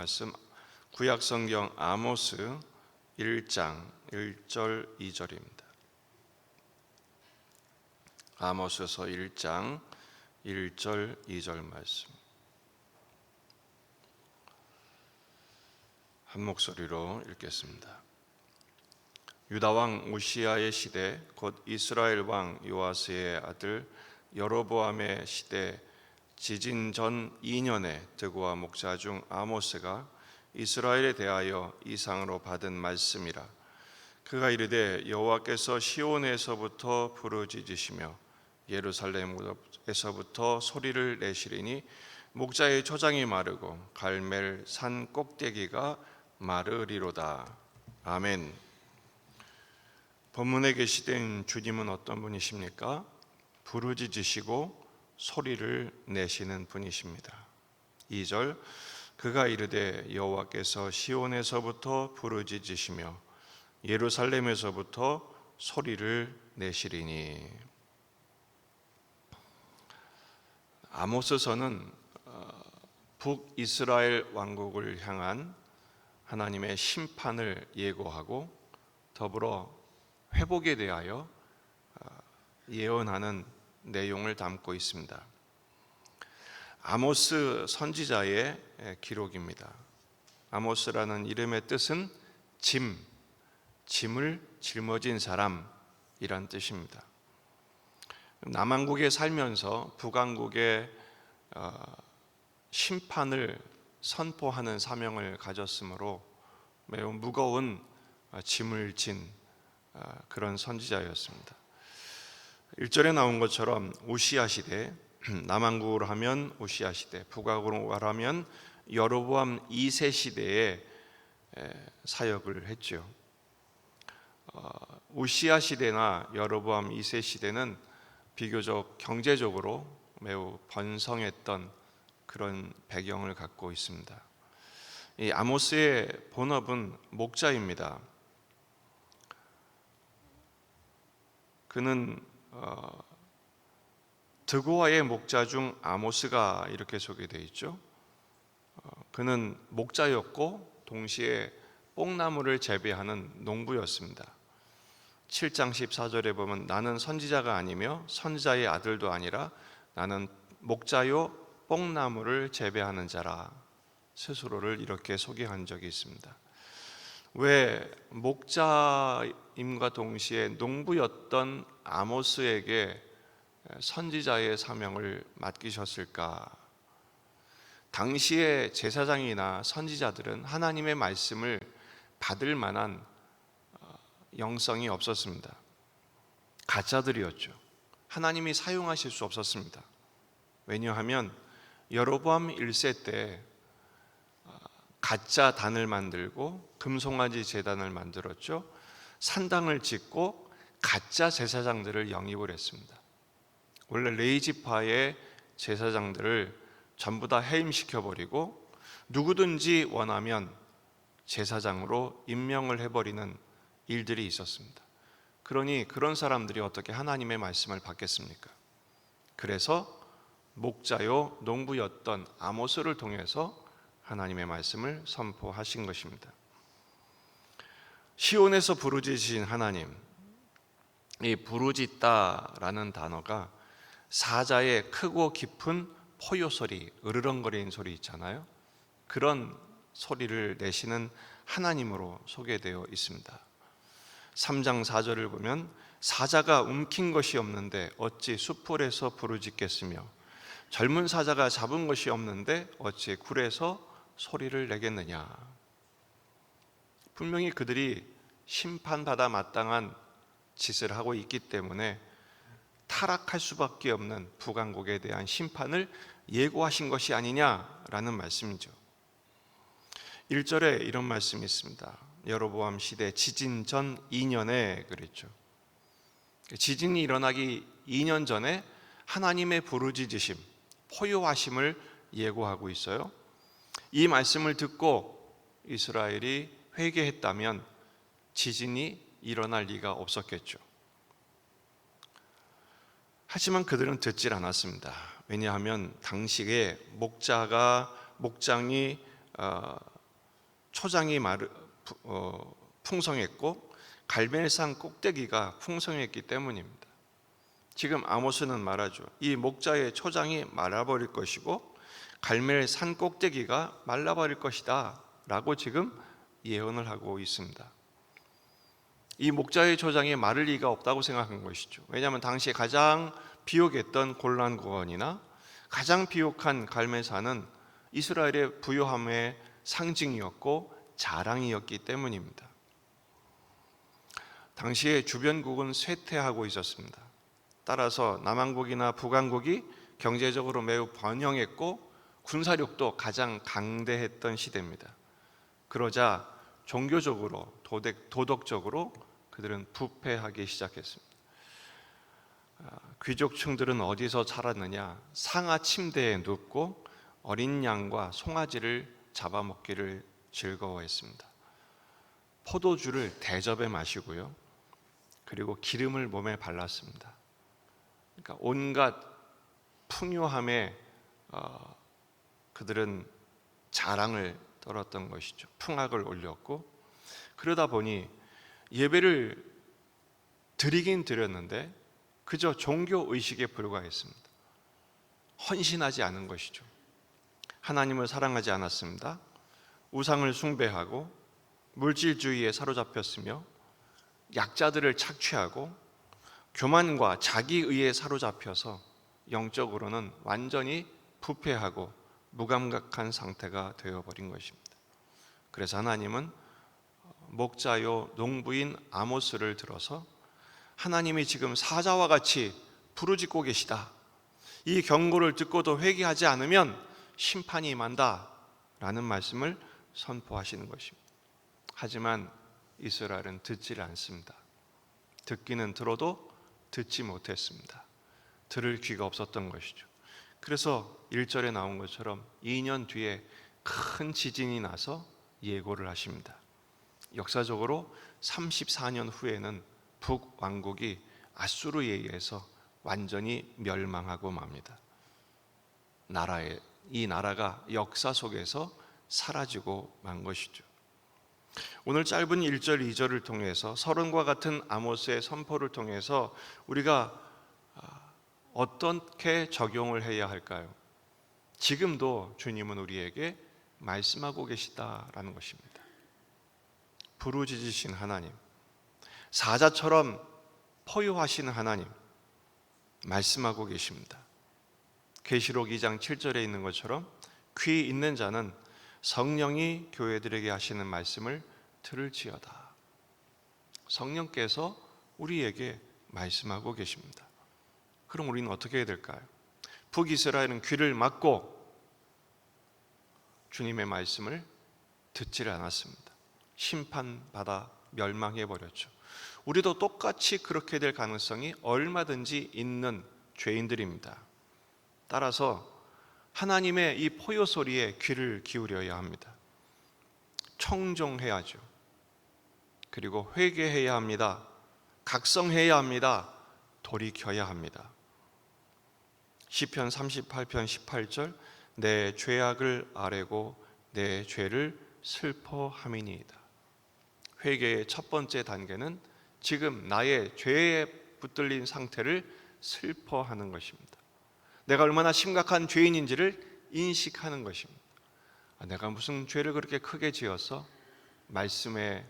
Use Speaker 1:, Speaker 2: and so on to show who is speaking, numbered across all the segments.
Speaker 1: 말씀 구약성경 아모스 1장 1절 2절입니다. 아모스서 1장 1절 2절 말씀 한 목소리로 읽겠습니다. 유다 왕 우시아의 시대 곧 이스라엘 왕 요아스의 아들 여로보암의 시대 지진 전 2년에 드고와 목자 중 아모스가 이스라엘에 대하여 이상으로 받은 말씀이라. 그가 이르되 여호와께서 시온에서부터 부르짖으시며 예루살렘에서부터 소리를 내시리니 목자의 초장이 마르고 갈멜 산 꼭대기가 마르리로다. 아멘. 본문에 계시된 주님은 어떤 분이십니까? 부르짖으시고 소리를 내시는 분이십니다. 2절 그가 이르되 여호와께서 시온에서부터 부르짖으시며 예루살렘에서부터 소리를 내시리니. 아모스서는 북이스라엘 왕국을 향한 하나님의 심판을 예고하고 더불어 회복에 대하여 예언하는 내용을 담고 있습니다. 아모스 선지자의 기록입니다. 아모스라는 이름의 뜻은 짐을 짊어진 사람이란 뜻입니다. 남왕국에 살면서 북왕국의 심판을 선포하는 사명을 가졌으므로 매우 무거운 짐을 진 그런 선지자였습니다. 1절에 나온 것처럼 우시아 시대, 남왕국으로 하면 우시아 시대, 북왕국으로 하면 여로보암 2세 시대에 사역을 했죠. 우시아 시대나 여로보암 2세 시대는 비교적 경제적으로 매우 번성했던 그런 배경을 갖고 있습니다. 이 아모스의 본업은 목자입니다. 그는 드고아의 목자 중 아모스가 이렇게 소개되어 있죠. 그는 목자였고 동시에 뽕나무를 재배하는 농부였습니다. 7장 14절에 보면 나는 선지자가 아니며 선지자의 아들도 아니라 나는 목자요 뽕나무를 재배하는 자라 스스로를 이렇게 소개한 적이 있습니다. 왜 목자임과 동시에 농부였던 아모스에게 선지자의 사명을 맡기셨을까? 당시의 제사장이나 선지자들은 하나님의 말씀을 받을 만한 영성이 없었습니다. 가짜들이었죠. 하나님이 사용하실 수 없었습니다. 왜냐하면 여로보암 1세 때 가짜 단을 만들고 금송아지 제단을 만들었죠. 산당을 짓고 가짜 제사장들을 영입을 했습니다. 원래 레위지파의 제사장들을 전부 다 해임시켜버리고 누구든지 원하면 제사장으로 임명을 해버리는 일들이 있었습니다. 그러니 그런 사람들이 어떻게 하나님의 말씀을 받겠습니까? 그래서 목자요 농부였던 아모스를 통해서 하나님의 말씀을 선포하신 것입니다. 시온에서 부르짖으신 하나님, 이 부르짖다라는 단어가 사자의 크고 깊은 포효소리, 으르렁거리는 소리 있잖아요. 그런 소리를 내시는 하나님으로 소개되어 있습니다. 3장 4절을 보면 사자가 움킨 것이 없는데 어찌 숲풀에서 부르짖겠으며 젊은 사자가 잡은 것이 없는데 어찌 굴에서 소리를 내겠느냐. 분명히 그들이 심판받아 마땅한 짓을 하고 있기 때문에 타락할 수밖에 없는 북왕국에 대한 심판을 예고하신 것이 아니냐라는 말씀이죠. 1절에 이런 말씀이 있습니다. 여로보암 시대 지진 전 2년에 그랬죠. 지진이 일어나기 2년 전에 하나님의 부르짖으심, 포효하심을 예고하고 있어요. 이 말씀을 듣고 이스라엘이 회개했다면 지진이 일어날 리가 없었겠죠. 하지만 그들은 듣질 않았습니다. 왜냐하면 당시에 목장이 초장이 풍성했고 갈멜산 꼭대기가 풍성했기 때문입니다. 지금 아모스는 말하죠. 이 목자의 초장이 말라버릴 것이고 갈멜산 꼭대기가 말라버릴 것이다 라고 지금 예언을 하고 있습니다. 이 목자의 초장이 마를 리가 없다고 생각한 것이죠. 왜냐하면 당시에 가장 비옥했던 골란 고원이나 가장 비옥한 갈멜산은 이스라엘의 부요함의 상징이었고 자랑이었기 때문입니다. 당시에 주변국은 쇠퇴하고 있었습니다. 따라서 남왕국이나 북왕국이 경제적으로 매우 번영했고 군사력도 가장 강대했던 시대입니다. 그러자 종교적으로 도덕적으로 그들은 부패하기 시작했습니다. 귀족층들은 어디서 살았느냐? 상하 침대에 눕고 어린 양과 송아지를 잡아먹기를 즐거워했습니다. 포도주를 대접에 마시고요. 그리고 기름을 몸에 발랐습니다. 그러니까 온갖 풍요함에 그들은 자랑을 떨었던 것이죠. 풍악을 올렸고 그러다 보니 예배를 드리긴 드렸는데 그저 종교의식에 불과했습니다. 헌신하지 않은 것이죠. 하나님을 사랑하지 않았습니다. 우상을 숭배하고 물질주의에 사로잡혔으며 약자들을 착취하고 교만과 자기의에 사로잡혀서 영적으로는 완전히 부패하고 무감각한 상태가 되어버린 것입니다. 그래서 하나님은 목자요 농부인 아모스를 들어서 하나님이 지금 사자와 같이 부르짖고 계시다. 이 경고를 듣고도 회개하지 않으면 심판이 임한다 라는 말씀을 선포하시는 것입니다. 하지만 이스라엘은 듣지를 않습니다. 듣기는 들어도 듣지 못했습니다. 들을 귀가 없었던 것이죠. 그래서 1절에 나온 것처럼 2년 뒤에 큰 지진이 나서 예고를 하십니다. 역사적으로 34년 후에는 북왕국이 아수르에 의해서 완전히 멸망하고 맙니다. 이 나라가 역사 속에서 사라지고 만 것이죠. 오늘 짧은 1절, 2절을 통해서 서론과 같은 아모스의 선포를 통해서 우리가 어떻게 적용을 해야 할까요? 지금도 주님은 우리에게 말씀하고 계시다라는 것입니다. 부르짖으신 하나님, 사자처럼 포효하시는 하나님 말씀하고 계십니다. 계시록 2장 7절에 있는 것처럼 귀 있는 자는 성령이 교회들에게 하시는 말씀을 들을지어다. 성령께서 우리에게 말씀하고 계십니다. 그럼 우리는 어떻게 해야 될까요? 북이스라엘은 귀를 막고 주님의 말씀을 듣지를 않았습니다. 심판받아 멸망해 버렸죠. 우리도 똑같이 그렇게 될 가능성이 얼마든지 있는 죄인들입니다. 따라서 하나님의 이 포효 소리에 귀를 기울여야 합니다. 청종해야죠. 그리고 회개해야 합니다. 각성해야 합니다. 돌이켜야 합니다. 시편 38편 18절 내 죄악을 아뢰고 내 죄를 슬퍼함이니이다. 회개의 첫 번째 단계는 지금 나의 죄에 붙들린 상태를 슬퍼하는 것입니다. 내가 얼마나 심각한 죄인인지를 인식하는 것입니다. 내가 무슨 죄를 그렇게 크게 지어서 말씀의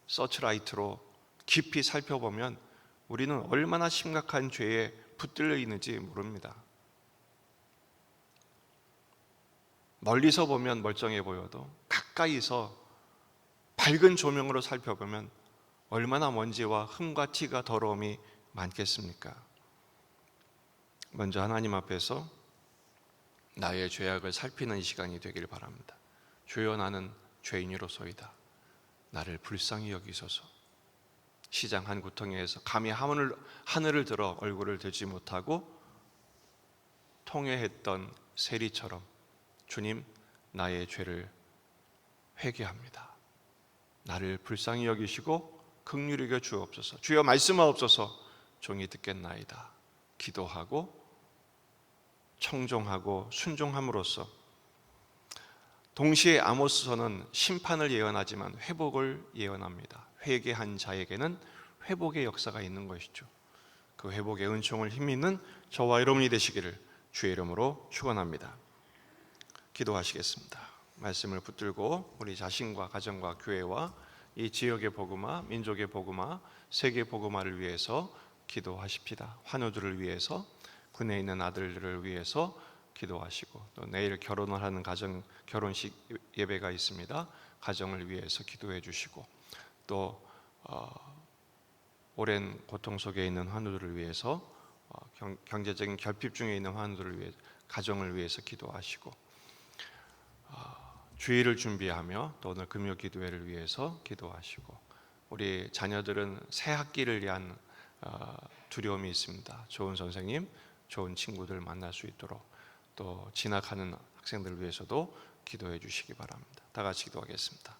Speaker 1: 서치라이트로 깊이 살펴보면 우리는 얼마나 심각한 죄에 붙들려 있는지 모릅니다. 멀리서 보면 멀쩡해 보여도 가까이서 밝은 조명으로 살펴보면 얼마나 먼지와 흠과 티가 더러움이 많겠습니까? 먼저 하나님 앞에서 나의 죄악을 살피는 시간이 되길 바랍니다. 주여 나는 죄인으로소이다. 나를 불쌍히 여기소서. 시장 한 구덩이에서 감히 하늘을 들어 얼굴을 들지 못하고 통회했던 세리처럼 주님 나의 죄를 회개합니다. 나를 불쌍히 여기시고 긍휼히 여겨 주옵소서. 주여 말씀하옵소서. 종이 듣겠나이다. 기도하고 청종하고 순종함으로써 동시에 아모스서는 심판을 예언하지만 회복을 예언합니다. 회개한 자에게는 회복의 역사가 있는 것이죠. 그 회복의 은총을 힘있는 저와 여러분이 되시기를 주의 이름으로 축원합니다. 기도하시겠습니다. 말씀을 붙들고 우리 자신과 가정과 교회와 이 지역의 복음화, 민족의 복음화, 세계 복음화를 위해서 기도하십시다. 환우들을 위해서, 군에 있는 아들들을 위해서 기도하시고, 또 내일 결혼을 하는 가정 결혼식 예배가 있습니다. 가정을 위해서 기도해 주시고, 또 오랜 고통 속에 있는 환우들을 위해서, 경제적인 결핍 중에 있는 환우들을 위해 가정을 위해서 기도하시고, 주일을 준비하며 또 오늘 금요 기도회를 위해서 기도하시고, 우리 자녀들은 새 학기를 위한 두려움이 있습니다. 좋은 선생님, 좋은 친구들 만날 수 있도록, 또 진학하는 학생들을 위해서도 기도해 주시기 바랍니다. 다 같이 기도하겠습니다.